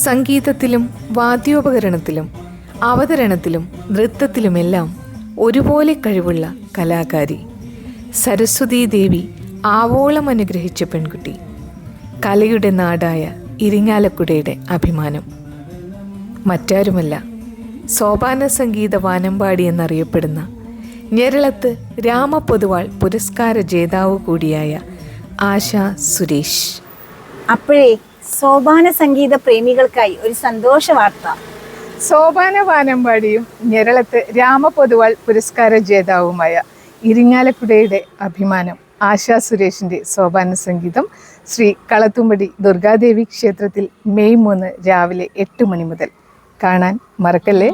സംഗീതത്തിലും വാദ്യോപകരണത്തിലും അവതരണത്തിലും നൃത്തത്തിലുമെല്ലാം ഒരുപോലെ കഴിവുള്ള കലാകാരി, സരസ്വതീ ദേവി ആവോളം അനുഗ്രഹിച്ച പെൺകുട്ടി, കലയുടെ നാടായ ഇരിങ്ങാലക്കുടയുടെ അഭിമാനം. മറ്റാരുമല്ല, സോപാന സംഗീത വാനമ്പാടി എന്നറിയപ്പെടുന്ന ഞെരളത്ത് രാമപൊതുവാൾ പുരസ്കാര ജേതാവ് കൂടിയായ ആശാ സുരേഷ്. അപ്പോഴേ സോപാന സംഗീത പ്രേമികൾക്കായി ഒരു സന്തോഷ വാർത്ത. സോപാന വാനമ്പാടിയും ഞെരളത്ത് രാമപൊതുവാൾ പുരസ്കാര ജേതാവുമായ ഇരിങ്ങാലക്കുടയുടെ അഭിമാനം ആശാ സുരേഷിൻ്റെ സോപാന സംഗീതം ശ്രീ കളത്തുംപടി ദുർഗാദേവി ക്ഷേത്രത്തിൽ മെയ് 3 രാവിലെ 8 മണി മുതൽ കാണാൻ മറക്കല്ലേ.